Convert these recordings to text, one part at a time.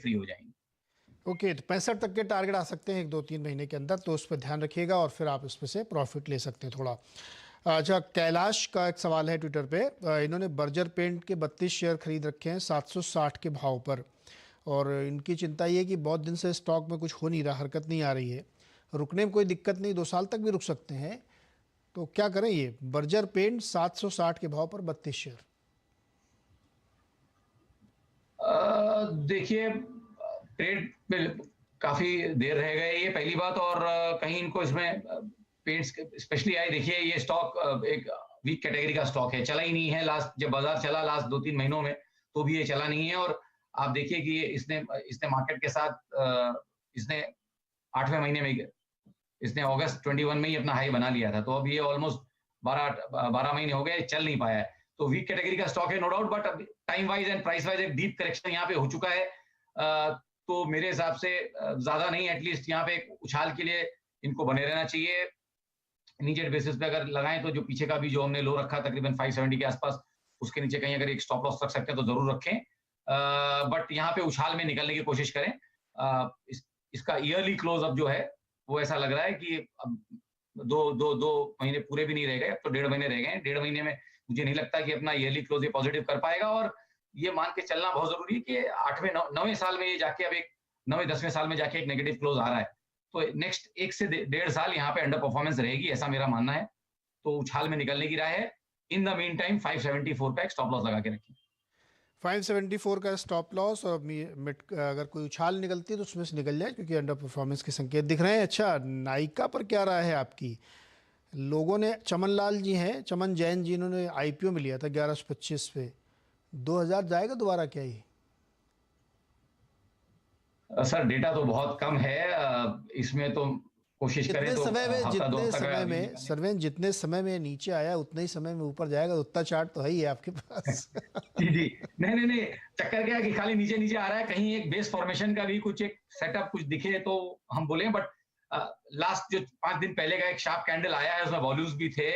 Free हो जाएंगे। Okay, तो 65 तक के टारगेट आ सकते हैं 1-2-3 महीने के अंदर, तो उस पर ध्यान रखिएगा और फिर आप इसमें से प्रॉफिट ले सकते हैं थोड़ा। अच्छा, कैलाश का एक सवाल है ट्विटर पे। इन्होंने बर्जर पेंट के 32 शेयर खरीद रखे हैं 760 के भाव पर, और इनकी चिंता ये है कि बहुत दिन से स्टॉक में कुछ हो नहीं रहा, हरकत नहीं आ रही है। रुकने में कोई दिक्कत नहीं, 2 साल तक भी रुक सकते हैं, तो क्या करें? ये बर्जर पेंट 760 के भाव पर 32 शेयर। देखिए, ट्रेड पे काफी देर रह गए ये पहली बात, और कहीं इनको इसमें पेंट्स स्पेशली आए। देखिए, ये स्टॉक एक वीक कैटेगरी का स्टॉक है, चला ही नहीं है। लास्ट जब बाजार चला लास्ट 2-3 महीनों में, तो भी ये चला नहीं है। और आप देखिए कि इसने इसने मार्केट के साथ इसने 8वें महीने में इसने अगस्त 21 में ही अपना हाई बना लिया था, तो अब ये ऑलमोस्ट 12 महीने हो गए, चल नहीं पाया है। तो वीक कैटेगरी का स्टॉक है no doubt, but time wise and price wise एक डीप करेक्शन यहाँ पे हो चुका है। तो मेरे हिसाब से ज्यादा नहीं, एटलीस्ट यहाँ पे एक उछाल के लिए इनको बने रहना चाहिए। इमीडिएट बेसिस पे अगर लगाएं तो जो पीछे का भी जो हमने लो रखा तकरीबन 570 के आसपास, उसके नीचे कहीं अगर एक स्टॉप लॉस रख सकते हैं तो जरूर रखें। बट यहाँ पे उछाल में निकलने की कोशिश करें। इसका ईयरली क्लोज अप जो है वो ऐसा लग रहा है कि अब दो महीने पूरे भी नहीं रह गए, अब तो 1.5 महीने रह गए। 1.5 महीने में मुझे नहीं लगता कि अपना ईयरली क्लोज ये पॉजिटिव कर पाएगा। और ये मान के चलना बहुत जरूरी है कि 8वें 9वें साल में ये जाके अब एक 9वें 10वें साल में जाके एक नेगेटिव क्लोज आ रहा है, तो नेक्स्ट 1 से 1.5 साल यहाँ पे अंडर परफॉर्मेंस रहेगी, ऐसा मेरा मानना है। तो उछाल में निकलने की राय है। इन द मीन टाइम 574 का एक स्टॉप लॉस लगा के रखिए। 574 का स्टॉप लॉस, और अगर कोई उछाल निकलती है तो उसमें से निकल जाए, क्योंकि अंडर परफॉर्मेंस के संकेत दिख रहे हैं। अच्छा, नायका पर क्या राय है आपकी? लोगों ने, चमन लाल जी हैं, चमन जैन जी, इन्होंने आईपीओ में लिया था 1125 पे, 2000 जाएगा दोबारा क्या ये? सर, डेटा तो बहुत कम है इसमें, तो कोशिश करें तो जितने समय में नीचे आया उतने ही समय में ऊपर जाएगा, उतना चार्ट तो है ही है आपके पास। जी जी, नहीं, चक्कर क्या है कि खाली नीचे नीचे आ रहा है, कहीं एक बेस फॉर्मेशन का भी कुछ एक सेटअप कुछ दिखे तो हम बोले। बट लास्ट जो 5 दिन पहले का एक शार्प कैंडल आया है, उसमें वॉल्यूम्स भी थे,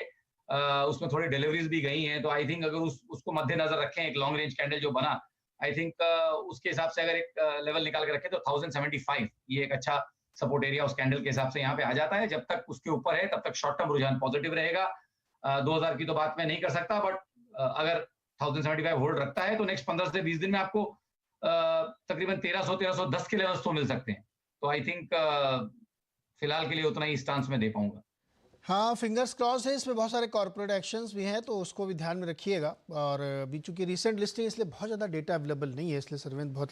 उसमें थोड़ी डिलीवरीज भी गई हैं, तो आई थिंक अगर उसको मद्देनजर रखें, एक लॉन्ग रेंज कैंडल जो बना, आई थिंक उसके हिसाब से अगर एक लेवल निकाल के रखें तो 1075 ये एक अच्छा सपोर्ट एरिया उस कैंडल के हिसाब से यहाँ पे आ जाता है। जब तक उसके ऊपर है तब तक शॉर्ट टर्म रुझान पॉजिटिव रहेगा। 2000 की तो बात मैं नहीं कर सकता, बट अगर 1075 होल्ड रखता है तो नेक्स्ट 15 से 20 दिन में आपको तकरीबन 1300-1310 के लेवल्स तो मिल सकते हैं। तो आई थिंक फिलहाल के लिए उतना ही स्टांस में दे पाऊंगा। हाँ, फिंगर्स क्रॉस है। इसमें बहुत सारे कॉर्पोरेट एक्शंस भी हैं, तो उसको भी ध्यान में रखिएगा। और अभी चूंकि रिसेंट लिस्टिंग, इसलिए बहुत ज़्यादा डेटा अवेलेबल नहीं है, इसलिए सर्वेंद्र बहुत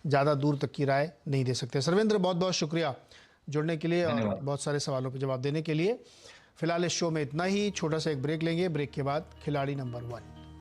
ज़्यादा दूर तक की राय नहीं दे सकते। सर्वेंद्र, बहुत बहुत शुक्रिया जुड़ने के लिए और बहुत सारे सवालों पर जवाब देने के लिए। फिलहाल इस शो में इतना ही, छोटा सा एक ब्रेक लेंगे, ब्रेक के बाद खिलाड़ी नंबर 1।